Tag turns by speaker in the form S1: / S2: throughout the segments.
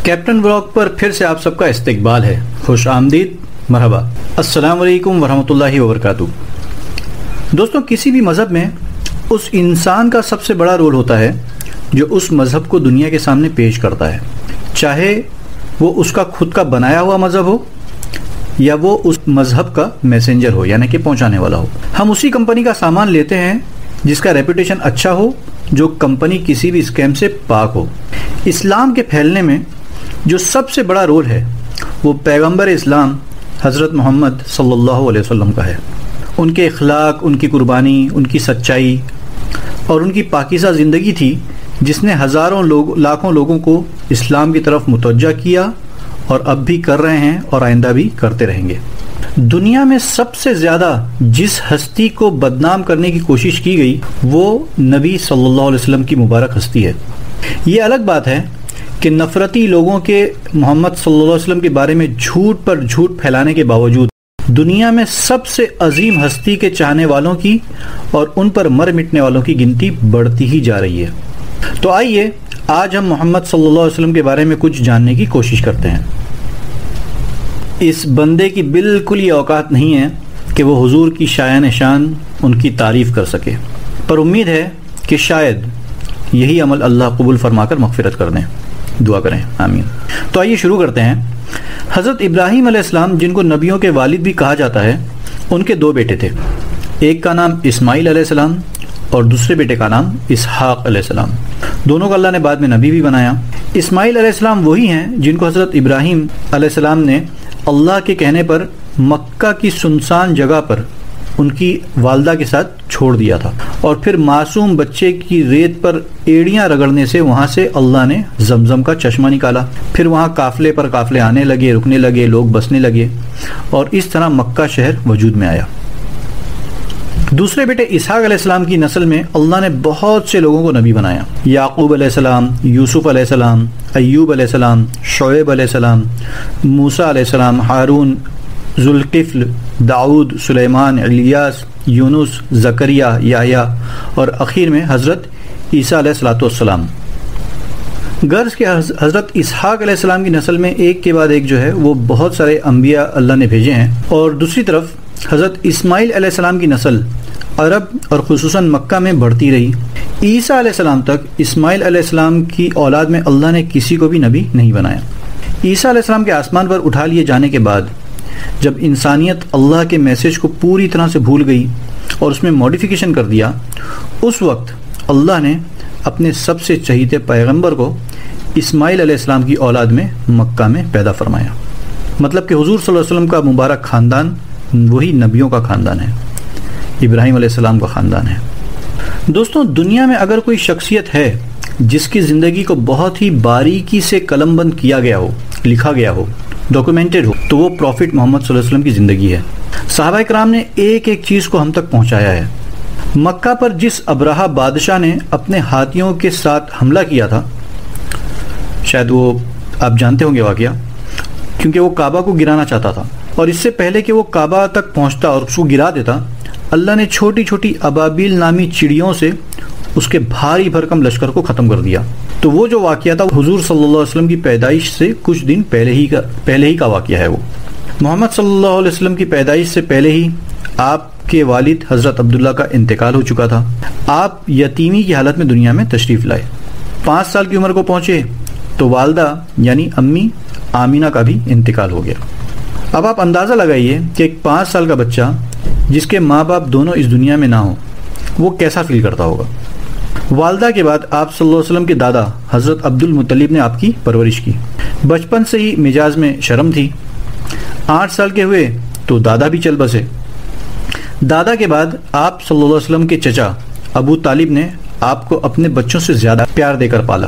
S1: Captain blog پر پھر سے آپ سب کا استقبال ہے. خوش آمدید، مرحبا، السلام علیکم ورحمۃ اللہ وبرکاتہ. دوستوں، کسی بھی مذہب میں اس انسان کا سب سے بڑا رول ہوتا ہے جو اس مذہب کو دنیا کے سامنے پیش کرتا ہے، چاہے وہ اس کا خود کا بنایا ہوا مذہب ہو یا وہ اس مذہب کا میسنجر ہو، یعنی کہ پہنچانے والا ہو. ہم اسی کمپنی کا سامان لیتے ہیں جس کا ریپوٹیشن اچھا ہو، جو کمپنی کسی بھی اسکیم سے پاک ہو. اسلام کے پھیلنے میں جو سب سے بڑا رول ہے وہ پیغمبر اسلام حضرت محمد صلی اللہ علیہ وسلم کا ہے. ان کے اخلاق، ان کی قربانی، ان کی سچائی اور ان کی پاکیزہ زندگی تھی جس نے ہزاروں لاکھوں لوگوں کو اسلام کی طرف متوجہ کیا، اور اب بھی کر رہے ہیں اور آئندہ بھی کرتے رہیں گے. دنیا میں سب سے زیادہ جس ہستی کو بدنام کرنے کی کوشش کی گئی وہ نبی صلی اللہ علیہ وسلم کی مبارک ہستی ہے. یہ الگ بات ہے کہ نفرتی لوگوں کے محمد صلی اللہ علیہ وسلم کے بارے میں جھوٹ پر جھوٹ پھیلانے کے باوجود دنیا میں سب سے عظیم ہستی کے چاہنے والوں کی اور ان پر مر مٹنے والوں کی گنتی بڑھتی ہی جا رہی ہے. تو آئیے آج ہم محمد صلی اللہ علیہ وسلم کے بارے میں کچھ جاننے کی کوشش کرتے ہیں. اس بندے کی بالکل یہ اوقات نہیں ہے کہ وہ حضور کی شایان شان ان کی تعریف کر سکے، پر امید ہے کہ شاید یہی عمل اللہ قبول فرما کر مغفرت کر دیں. دعا کریں، آمین. تو آئیے شروع کرتے ہیں. حضرت ابراہیم علیہ السلام، جن کو نبیوں کے والد بھی کہا جاتا ہے، ان کے دو بیٹے تھے. ایک کا نام اسماعیل علیہ السلام اور دوسرے بیٹے کا نام اسحاق علیہ السلام. دونوں کو اللہ نے بعد میں نبی بھی بنایا. اسماعیل علیہ السلام وہی ہیں جن کو حضرت ابراہیم علیہ السلام نے اللہ کے کہنے پر مکہ کی سنسان جگہ پر ان کی والدہ کے ساتھ چھوڑ دیا تھا، اور پھر معصوم بچے کی ریت پر ایڑیاں رگڑنے سے وہاں سے اللہ نے زمزم کا چشمہ نکالا. پھر وہاں قافلے پر قافلے آنے لگے، رکنے لگے، لوگ بسنے لگے، اور اس طرح مکہ شہر وجود میں آیا. دوسرے بیٹے اسحاق علیہ السلام کی نسل میں اللہ نے بہت سے لوگوں کو نبی بنایا. یعقوب علیہ السلام، یوسف علیہ السلام، ایوب علیہ السلام، شعیب علیہ السلام، موسیٰ علیہ السلام، ہارون، ذوالکفل، داؤد، سلیمان، الیاس، یونس، زکریا، یحییٰ، اور اخیر میں حضرت عیسیٰ علیہ السلام. غرض کہ حضرت اسحاق علیہ السلام کی نسل میں ایک کے بعد ایک جو ہے وہ بہت سارے انبیاء اللہ نے بھیجے ہیں، اور دوسری طرف حضرت اسماعیل علیہ السلام کی نسل عرب اور خصوصاً مکہ میں بڑھتی رہی. عیسیٰ علیہ السلام تک اسماعیل علیہ السلام کی اولاد میں اللہ نے کسی کو بھی نبی نہیں بنایا. عیسیٰ علیہ السلام کے آسمان پر اٹھا لیے جانے کے بعد جب انسانیت اللہ کے میسج کو پوری طرح سے بھول گئی اور اس میں موڈیفیکیشن کر دیا، اس وقت اللہ نے اپنے سب سے چہیتے پیغمبر کو اسماعیل علیہ السلام کی اولاد میں مکہ میں پیدا فرمایا. مطلب کہ حضور صلی اللہ علیہ وسلم کا مبارک خاندان وہی نبیوں کا خاندان ہے، ابراہیم علیہ السلام کا خاندان ہے. دوستوں، دنیا میں اگر کوئی شخصیت ہے جس کی زندگی کو بہت ہی باریکی سے قلم بند کیا گیا ہو، لکھا گیا ہو، ڈاکومنٹڈ ہو، تو وہ پروفٹ محمد صلی اللہ علیہ وسلم کی زندگی ہے. صحابہ کرام نے ایک ایک چیز کو ہم تک پہنچایا ہے. مکہ پر جس ابرہہ بادشاہ نے اپنے ہاتھیوں کے ساتھ حملہ کیا تھا، شاید وہ آپ جانتے ہوں گے واقعہ، کیونکہ وہ کعبہ کو گرانا چاہتا تھا، اور اس سے پہلے کہ وہ کعبہ تک پہنچتا اور اس کو گرا دیتا، اللہ نے چھوٹی چھوٹی ابابیل نامی چڑیوں سے اس کے بھاری بھرکم لشکر کو ختم کر دیا. تو وہ جو واقعہ تھا حضور صلی اللہ علیہ وسلم کی پیدائش سے کچھ دن پہلے ہی کا واقعہ ہے. وہ محمد صلی اللہ علیہ وسلم کی پیدائش سے پہلے ہی آپ کے والد حضرت عبداللہ کا انتقال ہو چکا تھا. آپ یتیمی کی حالت میں دنیا میں تشریف لائے. 5 سال کی عمر کو پہنچے تو والدہ یعنی امی آمینہ کا بھی انتقال ہو گیا. اب آپ اندازہ لگائیے کہ ایک 5 سال کا بچہ جس کے ماں باپ دونوں اس دنیا میں نہ ہوں، وہ کیسا فیل کرتا ہوگا. والدہ کے بعد آپ صلی اللہ علیہ وسلم کے دادا حضرت عبد المطلب نے آپ کی پرورش کی. بچپن سے ہی مزاج میں شرم تھی. 8 سال کے ہوئے تو دادا بھی چل بسے. دادا کے بعد آپ صلی اللہ علیہ وسلم کے چچا ابو طالب نے آپ کو اپنے بچوں سے زیادہ پیار دے کر پالا.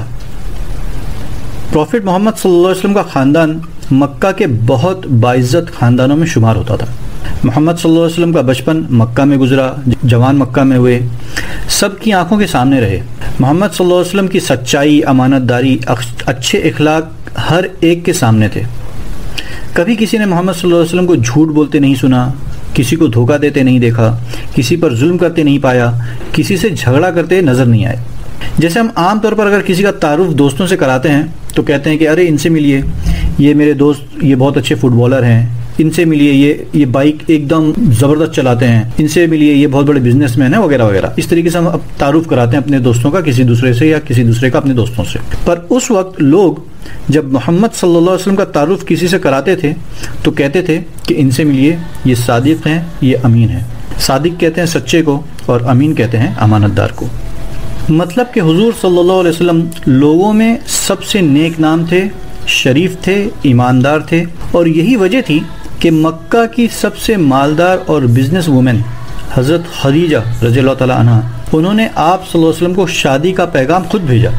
S1: پروفٹ محمد صلی اللہ علیہ وسلم کا خاندان مکہ کے بہت باعزت خاندانوں میں شمار ہوتا تھا. محمد صلی اللہ علیہ وسلم کا بچپن مکہ میں گزرا، جوان مکہ میں ہوئے، سب کی آنکھوں کے سامنے رہے. محمد صلی اللہ علیہ وسلم کی سچائی، امانت داری، اچھے اخلاق ہر ایک کے سامنے تھے. کبھی کسی نے محمد صلی اللہ علیہ وسلم کو جھوٹ بولتے نہیں سنا، کسی کو دھوکہ دیتے نہیں دیکھا، کسی پر ظلم کرتے نہیں پایا، کسی سے جھگڑا کرتے نظر نہیں آئے. جیسے ہم عام طور پر اگر کسی کا تعارف دوستوں سے کراتے ہیں تو کہتے ہیں کہ ارے ان سے ملیے، یہ میرے دوست یہ بہت اچھے فٹ بالر ہیں، ان سے ملیے یہ بائک ایک دم زبردست چلاتے ہیں، ان سے ملیے یہ بہت بڑے بزنس مین ہیں وغیرہ وغیرہ۔ اس طریقے سے ہم اب تعارف کراتے ہیں اپنے دوستوں کا کسی دوسرے سے یا کسی دوسرے کا اپنے دوستوں سے۔ پر اس وقت لوگ جب محمد صلی اللہ علیہ وسلم کا تعارف کسی سے کراتے تھے تو کہتے تھے کہ ان سے ملیے، یہ صادق ہیں، یہ امین ہیں۔ صادق کہتے ہیں سچے کو اور امین کہتے ہیں امانت دار کو۔ مطلب کہ حضور صلی اللہ علیہ وسلم لوگوں میں سب سے نیک نام تھے، شریف تھے، ایماندار تھے، اور یہی وجہ تھی کہ مکہ کی سب سے مالدار اور بزنس وومن حضرت خدیجہ رضی اللہ تعالیٰ عنہ، انہوں نے آپ صلی اللہ علیہ وسلم کو شادی کا پیغام خود بھیجا۔